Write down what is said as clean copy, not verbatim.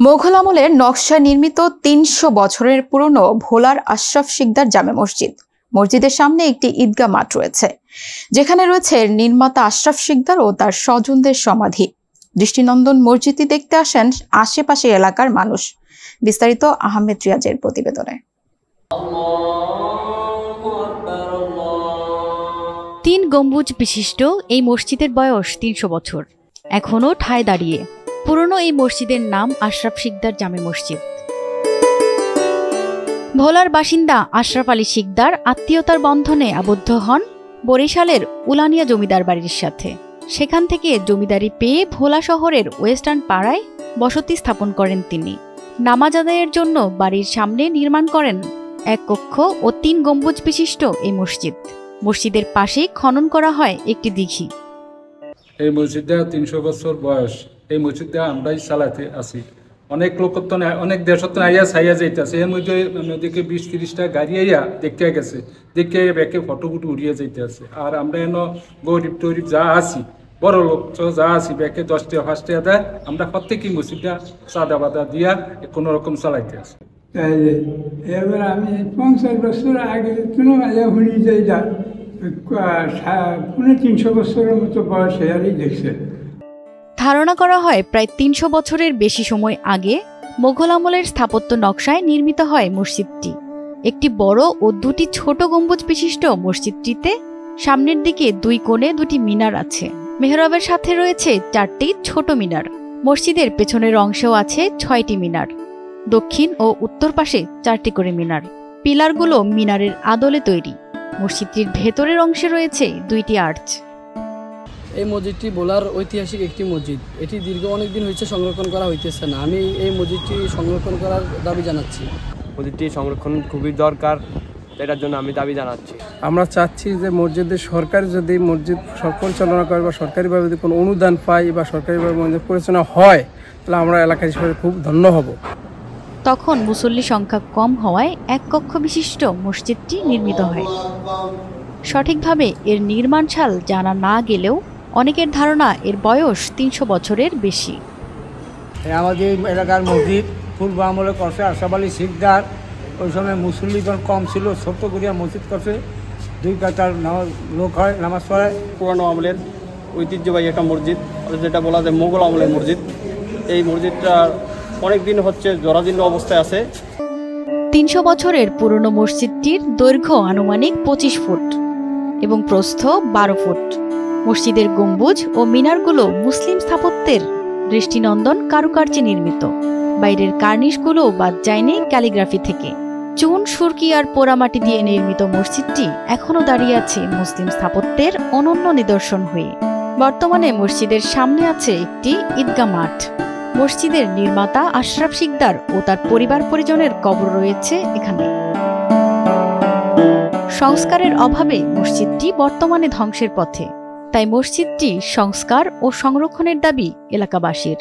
মোঘল আমলের নকশায় নির্মিত ৩০০ বছরের পুরনো ভোলার আশরাফ শিকদার জামে মসজিদ। মসজিদের সামনে একটি ঈদগাহ মাঠ রয়েছে, যেখানে রয়েছে নির্মাতা আশরাফ শিকদার ও তার স্বজনদের সমাধি। দৃষ্টিনন্দন মসজিদটি দেখতে আসেন আশেপাশের এলাকার মানুষ। বিস্তারিত আহমেদ রিয়াজের প্রতিবেদনে। ৩ গম্বুজ বিশিষ্ট এই মসজিদের বয়স ৩০০ বছর, এখনও ঠায় দাঁড়িয়ে। পুরনো এই মসজিদের নাম আশরাফ শিকদার জামে মসজিদ। ভোলার বাসিন্দা আশরাফ আলী শিকদার আত্মীয়তার বন্ধনে আবদ্ধ হন বরিশালের উলানিয়া জমিদার বাড়ির সাথে। সেখান থেকে জমিদারি পেয়ে ভোলা শহরের ওয়েস্টার্ন পাড়ায় বসতি স্থাপন করেন তিনি। নামাজ আদায়ের জন্য বাড়ির সামনে নির্মাণ করেন ১ কক্ষ ও ৩ গম্বুজ বিশিষ্ট এই মসজিদ। মসজিদের পাশেই খনন করা হয় একটি দিঘি। এই মসজিদটা ৩০০ বছর বয়স। এই মসজিদটা আমরাই চালাতে আছি। অনেক লোক তো অনেক দেশত আইয়া ছাইয়া যাইতেছে। এর মধ্যে নদীকে ২০-৩০টা গাড়ি আইয়া দেখতে গেছে, দেখে ব্যাকে ফটো উড়িয়ে যাইতে আছে। আর আমরা এন গরিব টরিব যা আছি, বড় লোক যা আছি, ব্যাকে ১০টা ৫টা দেয়, আমরা প্রত্যেকই মসজিদটা চাঁদা বাদা দিয়া কোনো রকম চালাইতে আছি। এবার আমি ৫০ বছর আগে শুনি যে এটা ৩৫০ বছরের মতো বয়স হেয়ারই দেখছে। ধারণা করা হয় প্রায় ৩০০ বছরের বেশি সময় আগে মোঘল আমলের স্থাপত্য নকশায় নির্মিত হয় মসজিদটি। একটি বড় ও ২টি ছোট গম্বুজ বিশিষ্ট মসজিদটিতে সামনের দিকে ২ কোণে ২টি মিনার আছে। মেহরাবের সাথে রয়েছে ৪টি ছোট মিনার। মসজিদের পেছনের অংশেও আছে ৬টি মিনার। দক্ষিণ ও উত্তর পাশে ৪টি করে মিনার। পিলারগুলো মিনারের আদলে তৈরি। মসজিদটির ভেতরের অংশে রয়েছে ২টি আর্চ। এই মসজিদটি ভোলার ঐতিহাসিক একটি মসজিদ। এটি দীর্ঘ অনেক দিন হয়েছে সংরক্ষণ করা হইতেছে না। আমি এই মসজিদটি সংরক্ষণ করার দাবি জানাচ্ছি। মসজিদটি সংরক্ষণ খুবই দরকার, এটার জন্য আমি দাবি জানাচ্ছি। আমরা চাচ্ছি যে মসজিদের সরকার যদি মসজিদ পরিচালনা করে বা সরকারিভাবে যদি কোনো অনুদান পাই বা সরকারিভাবে মসজিদ পরিচালনা হয়, তাহলে আমরা এলাকা হিসেবে খুব ধন্য হব। তখন মুসল্লি সংখ্যা কম হওয়ায় ১ কক্ষ বিশিষ্ট মসজিদটি নির্মিত হয়। সঠিকভাবে এর নির্মাণ সাল জানা না গেলেও অনেকের ধারণা এর বয়স ৩০০ বছরের বেশি। আমাদের এলাকার মসজিদ পূর্ব আমলে করছে আশরাফ আলী শিকদার। ওই সময় মুসল্লিগণ কম ছিল, ছোট্ট করিয়া মসজিদ করছে। 2 কাতার লোক হয়, নামাজ পড়ে। পুরানো আমলের ঐতিহ্যবাহী একটা মসজিদ, যেটা বলা যায় মোগল আমলের মসজিদ। এই মসজিদটা অনেক দিন হচ্ছে জরাজীর্ণ অবস্থায় আছে। ৩০০ বছরের পুরনো মসজিদটির দৈর্ঘ্য আনুমানিক ২৫ ফুট এবং প্রস্থ ১২ ফুট। মসজিদের গম্বুজ ও মিনারগুলো মুসলিম স্থাপত্যের দৃষ্টিনন্দন কারুকার্যে নির্মিত। বাইরের কার্নিশগুলো বাদ যায়নি ক্যালিগ্রাফি থেকে। চুন, সুরকি আর পোড়ামাটি দিয়ে নির্মিত মসজিদটি এখনও দাঁড়িয়ে আছে মুসলিম স্থাপত্যের অনন্য নিদর্শন হয়ে। বর্তমানে মসজিদের সামনে আছে একটি ঈদগাহ মাঠ। মসজিদের নির্মাতা আশরাফ শিকদার ও তার পরিবার পরিজনের কবর রয়েছে এখানে। সংস্কারের অভাবে মসজিদটি বর্তমানে ধ্বংসের পথে। তাই মসজিদটি সংস্কার ও সংরক্ষণের দাবি এলাকাবাসীর।